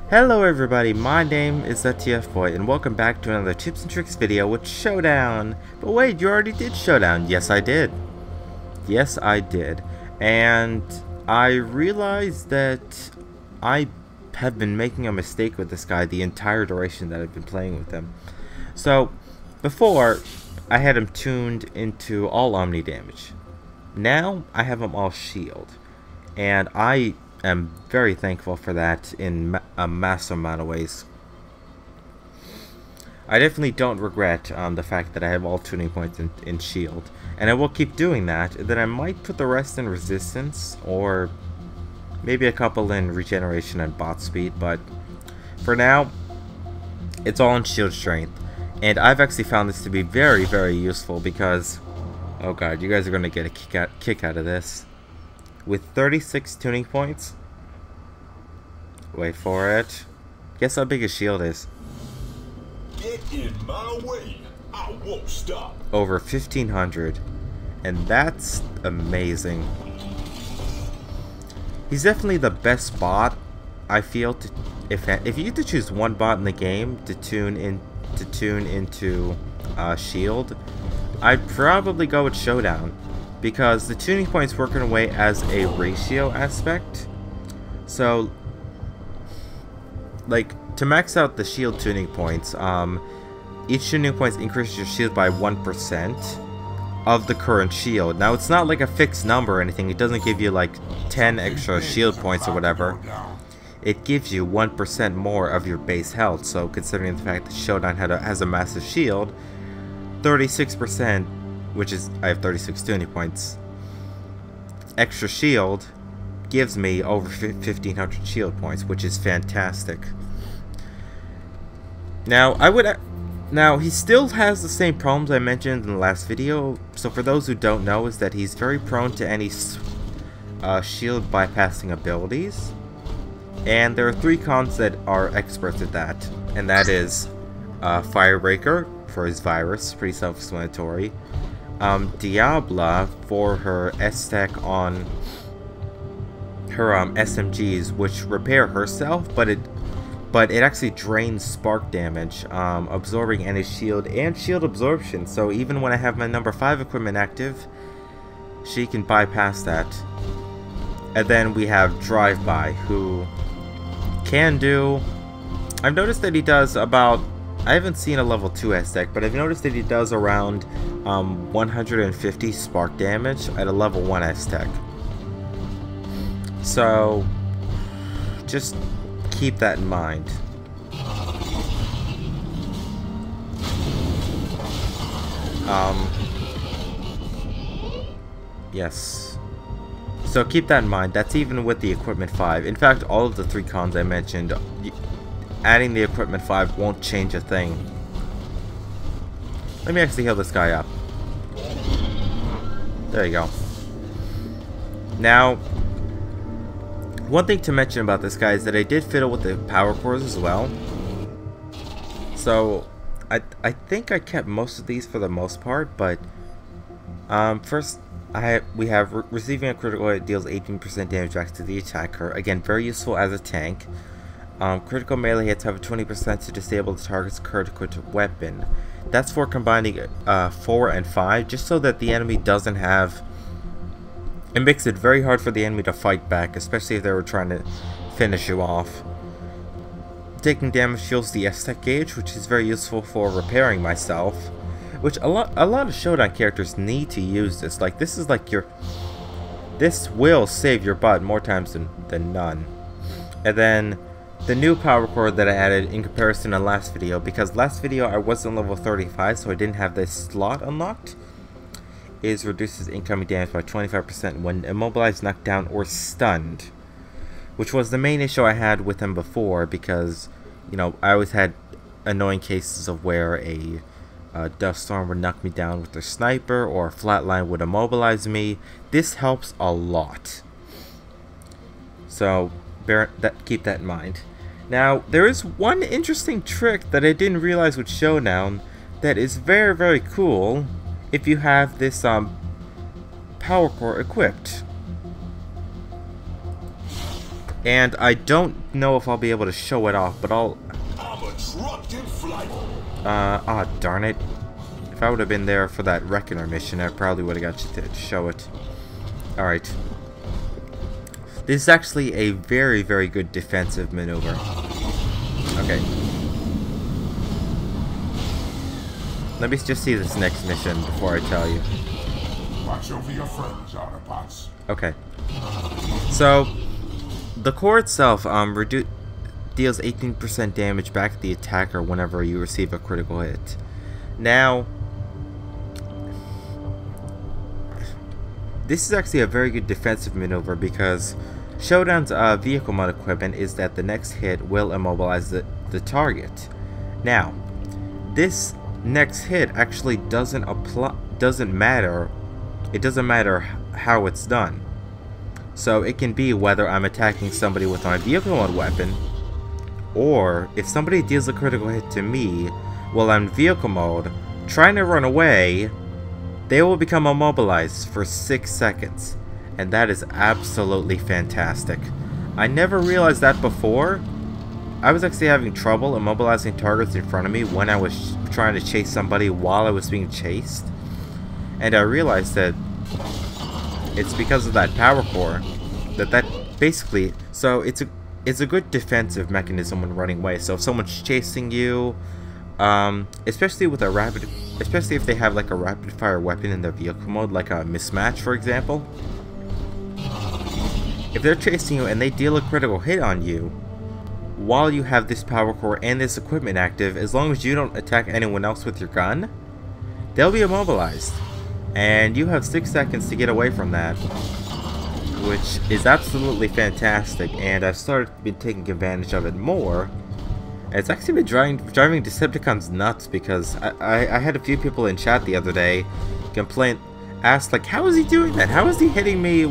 Hello everybody, my name is TheTfboy and welcome back to another tips and tricks video with Showdown. But wait, you already did Showdown. Yes, I did. Yes, I did. And I realized that I have been making a mistake with this guy the entire duration that I've been playing with him. So, before, I had him tuned into all Omni damage. Now, I have him all shield. And I am very thankful for that in a massive amount of ways. I definitely don't regret the fact that I have all tuning points in shield, and I will keep doing that. Then I might put the rest in resistance, or maybe a couple in regeneration and bot speed, but for now it's all in shield strength. And I've actually found this to be very, very useful because, oh god, you guys are going to get a kick out of this. With 36 tuning points, wait for it. Guess how big his shield is? Get in my way. I won't stop. Over 1500, and that's amazing. He's definitely the best bot, I feel. If you get to choose one bot in the game to tune into shield, I'd probably go with Showdown, because the tuning points work in a way as a ratio aspect. So, like, to max out the shield tuning points, each tuning point increases your shield by 1% of the current shield. Now, it's not like a fixed number or anything. It doesn't give you like 10 extra shield points or whatever. It gives you 1% more of your base health. So, considering the fact that Showdown has a massive shield, 36%, which is, I have 36 tuning points, extra shield gives me over 1500 shield points, which is fantastic. Now, he still has the same problems I mentioned in the last video. So for those who don't know, is that he's very prone to any shield bypassing abilities. And there are 3 cons that are experts at that, and that is Firebreaker for his virus, pretty self-explanatory. Diabla for her S-Tech on her SMGs, which repair herself, but it actually drains spark damage, absorbing any shield and shield absorption. So even when I have my number 5 equipment active, she can bypass that. And then we have Drive-By, who can do, I've noticed that he does about, I haven't seen a level 2 S-Tech, but I've noticed that he does around 150 spark damage at a level 1 S-Tech. So, just keep that in mind. Yes. So keep that in mind. That's even with the equipment 5. In fact, all of the 3 cons I mentioned, adding the equipment 5 won't change a thing. Let me actually heal this guy up. There you go. Now, one thing to mention about this guy is that I did fiddle with the power cores as well. So, I think I kept most of these for the most part, but first we have receiving a critical hit deals 18% damage back to the attacker. Again, very useful as a tank. Critical melee hits have a 20% to disable the target's critical weapon. That's for combining 4 and 5, just so that the enemy doesn't have... It makes it very hard for the enemy to fight back, especially if they were trying to finish you off. Taking damage fuels the S-Tech gauge, which is very useful for repairing myself. Which a lot of Showdown characters need to use this. Like, this is like your... This will save your butt more times than none. And then the new power core that I added in comparison to last video, because last video I wasn't level 35, so I didn't have this slot unlocked, is reduces incoming damage by 25% when immobilized, knocked down, or stunned. Which was the main issue I had with him before, because, you know, I always had annoying cases of where a Dust Storm would knock me down with their sniper, or a Flatline would immobilize me. This helps a lot. So, keep that in mind. Now, there is one interesting trick that I didn't realize with Showdown that is very, very cool if you have this power core equipped. And I don't know if I'll be able to show it off, but I'll... I'm a truck in flight. Darn it. If I would have been there for that Reckoner mission, I probably would have got you to show it. Alright. This is actually a very, very good defensive maneuver. Okay. Let me just see this next mission before I tell you. Watch over your friends, Autobots. Okay. So, the core itself deals 18% damage back to the attacker whenever you receive a critical hit. Now, this is actually a very good defensive maneuver because Showdown's vehicle mode equipment is that the next hit will immobilize the target. Now, this next hit actually doesn't matter. It doesn't matter how it's done. So it can be whether I'm attacking somebody with my vehicle mode weapon, or if somebody deals a critical hit to me while I'm in vehicle mode, trying to run away, they will become immobilized for 6 seconds. And that is absolutely fantastic. I never realized that before. I was actually having trouble immobilizing targets in front of me when I was trying to chase somebody while I was being chased. And I realized that it's because of that power core that basically, so it's a good defensive mechanism when running away. So if someone's chasing you, especially if they have like a rapid fire weapon in their vehicle mode, like a mismatch for example, if they're chasing you and they deal a critical hit on you while you have this power core and this equipment active, as long as you don't attack anyone else with your gun, they'll be immobilized. And you have 6 seconds to get away from that, which is absolutely fantastic, and I've been taking advantage of it more. It's actually been driving Decepticons nuts, because I had a few people in chat the other day ask like, how is he doing that? How is he hitting me?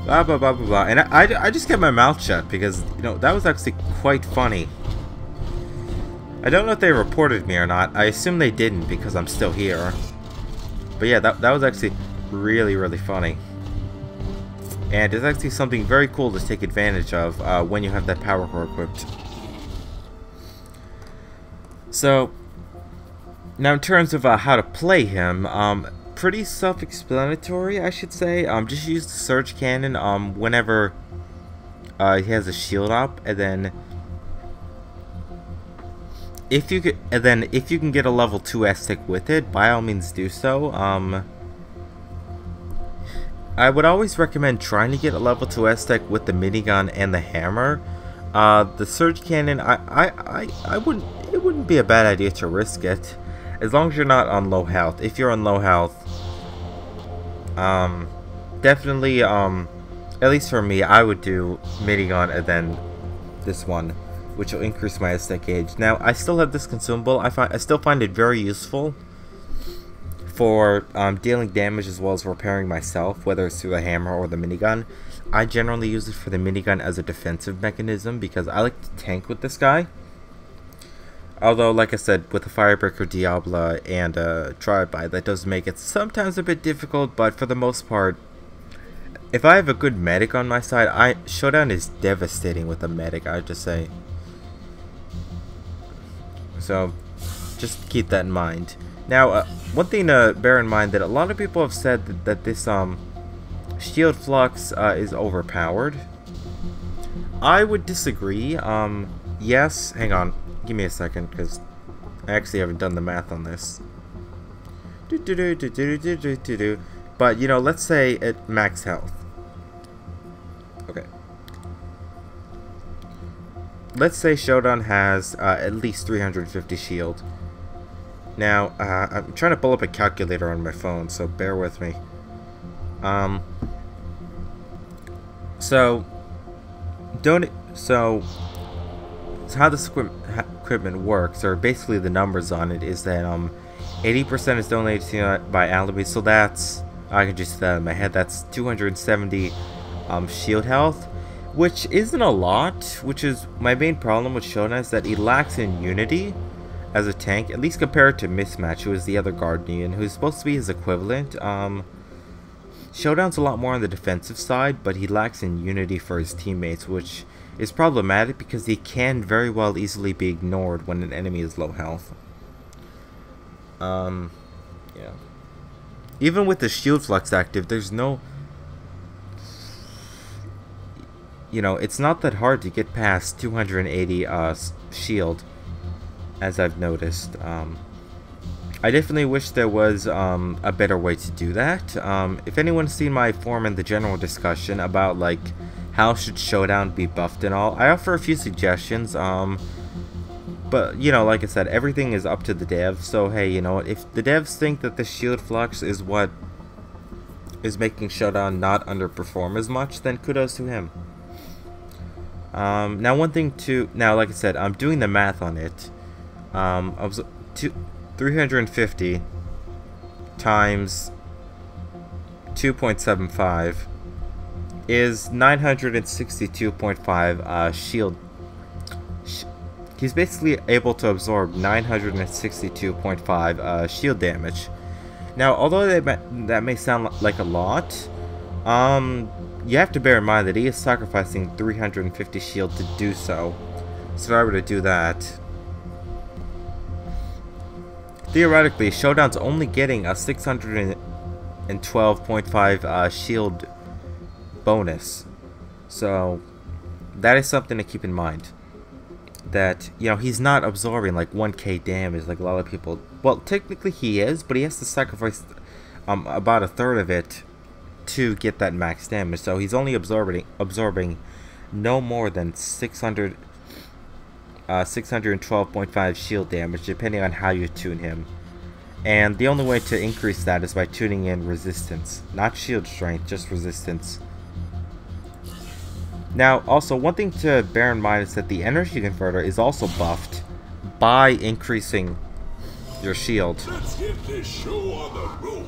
Blah blah blah blah blah. And I just kept my mouth shut because, you know, that was actually quite funny. I don't know if they reported me or not. I assume they didn't because I'm still here. But yeah, that was actually really, really funny. And it's actually something very cool to take advantage of when you have that power core equipped. So, now in terms of how to play him, pretty self-explanatory, I should say. Just use the Surge Cannon whenever he has a shield up, and then if you can get a level 2 S-Tick with it, by all means do so. I would always recommend trying to get a level 2 S-Tick with the minigun and the hammer. The Surge Cannon, it wouldn't be a bad idea to risk it, as long as you're not on low health. If you're on low health, definitely, at least for me, I would do minigun and then this one, which will increase my S-Tick gauge. Now, I still have this consumable. I still find it very useful for dealing damage as well as repairing myself, whether it's through the hammer or the minigun. I generally use it for the minigun as a defensive mechanism because I like to tank with this guy. Although, like I said, with the Firebreaker, Diablo, and Drive-By, that does make it sometimes a bit difficult, but for the most part, if I have a good medic on my side, Showdown is devastating with a medic, I would just say. So, just keep that in mind. Now, one thing to bear in mind that a lot of people have said that this shield flux is overpowered. I would disagree. Yes, hang on. Give me a second, because I actually haven't done the math on this. But, you know, let's say at max health. Okay. Let's say Showdown has at least 350 shield. Now, I'm trying to pull up a calculator on my phone, so bear with me. So how this equipment works, or basically the numbers on it, is that 80% is donated to by allies, so that's, I can just do that in my head, that's 270 shield health, which isn't a lot, which is my main problem with Showdown, is that he lacks in unity as a tank, at least compared to Mismatch, who is the other Guardian, who's supposed to be his equivalent. Showdown's a lot more on the defensive side, but he lacks in unity for his teammates, which is problematic because he can very well easily be ignored when an enemy is low health. Yeah. Even with the shield flux active, there's no... You know, it's not that hard to get past 280 shield, as I've noticed. I definitely wish there was a better way to do that. If anyone's seen my forum in the general discussion about, like, how should Showdown be buffed and all, I offer a few suggestions. But, you know, like I said, everything is up to the devs. So, hey, you know, if the devs think that the shield flux is what is making Showdown not underperform as much, then kudos to him. Now, one thing to... Now, like I said, I'm doing the math on it. 350 times 2.75 is 962.5 shield. He's basically able to absorb 962.5 shield damage. Now, although that may sound like a lot, you have to bear in mind that he is sacrificing 350 shield to do so. So if I were to do that, theoretically, Showdown's only getting a 612.5 shield bonus. So that is something to keep in mind. That, you know, he's not absorbing like 1k damage like a lot of people. Well, technically he is, but he has to sacrifice about a third of it to get that max damage. So he's only absorbing no more than 612.5 shield damage, depending on how you tune him. And the only way to increase that is by tuning in resistance, not shield strength, just resistance. Now, also, one thing to bear in mind is that the energy converter is also buffed by increasing your shield. Let's get this show on the road.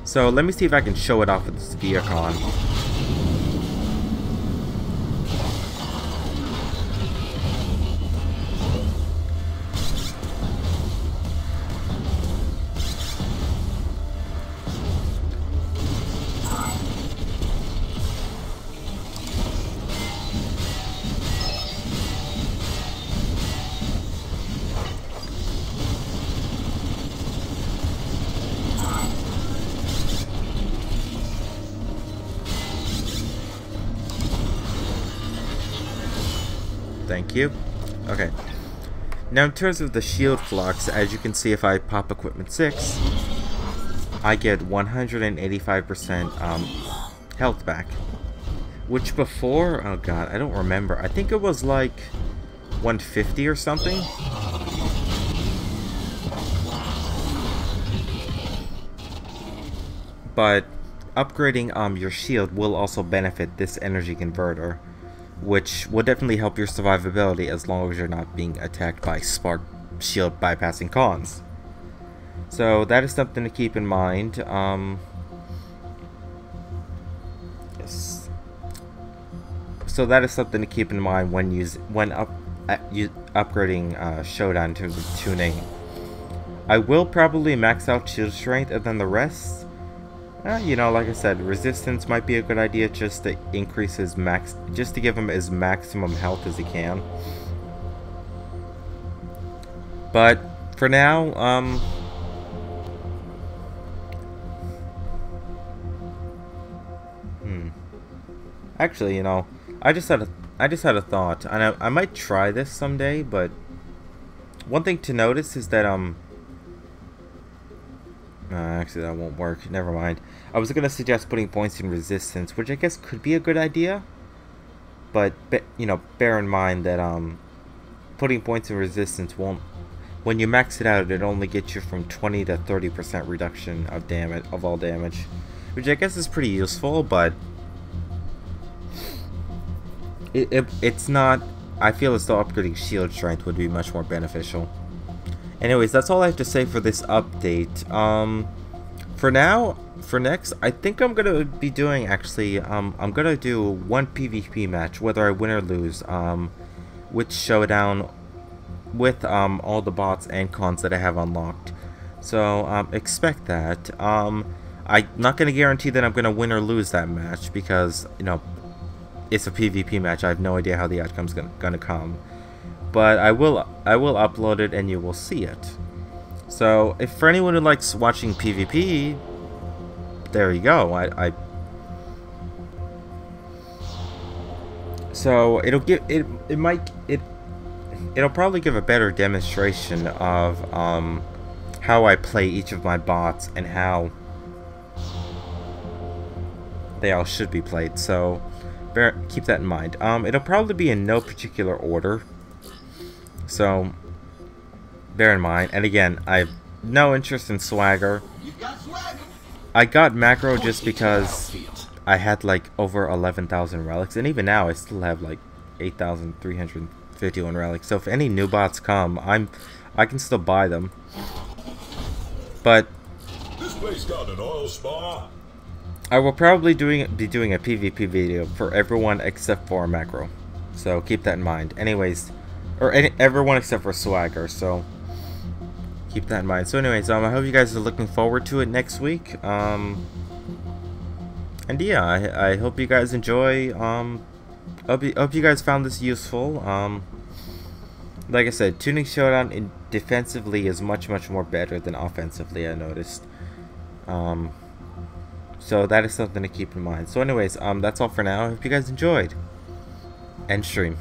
So let me see if I can show it off with this Gearcon. Thank you. Okay. Now in terms of the shield flux, as you can see, if I pop equipment 6, I get 185% health back. Which before, oh god, I don't remember. I think it was like 150 or something. But upgrading your shield will also benefit this energy converter, which will definitely help your survivability as long as you're not being attacked by spark shield bypassing cons. So that is something to keep in mind. Yes. So that is something to keep in mind when upgrading Showdown in terms of tuning. I will probably max out shield strength, and then the rest, you know, like I said, resistance might be a good idea just to increase his just to give him as maximum health as he can. But for now, actually, you know, I just had a thought, and I might try this someday. But one thing to notice is that actually, that won't work. Never mind. I was going to suggest putting points in resistance, which I guess could be a good idea. But, you know, bear in mind that putting points in resistance won't... When you max it out, it only gets you from 20 to 30% reduction of damage, of all damage. Which I guess is pretty useful, but... It's not... I feel as though upgrading shield strength would be much more beneficial. Anyways, that's all I have to say for this update. For now, for next, I think I'm gonna be doing, actually, I'm gonna do one PvP match, whether I win or lose, with Showdown, with all the bots and cons that I have unlocked. So expect that. I I'm not going to guarantee that I'm going to win or lose that match because, you know, it's a PvP match. I have no idea how the outcome's going to come. But I will upload it and you will see it. So, if for anyone who likes watching PvP, there you go. So it'll give it'll probably give a better demonstration of how I play each of my bots and how they all should be played. So keep that in mind. It'll probably be in no particular order. So bear in mind. And again, I have no interest in swagger. I got macro just because I had like over 11,000 relics, and even now I still have like 8,351 relics. So if any new bots come, I can still buy them. But This place got an oil spa. I will probably be doing a PvP video for everyone except for macro. So keep that in mind. Anyways, or everyone except for swagger. So keep that in mind. So anyways, I hope you guys are looking forward to it next week. And yeah, I hope you guys enjoy. Hope you guys found this useful. Like I said, tuning Showdown defensively is much more better than offensively, I noticed. So that is something to keep in mind. So anyways, that's all for now. I hope you guys enjoyed. End stream.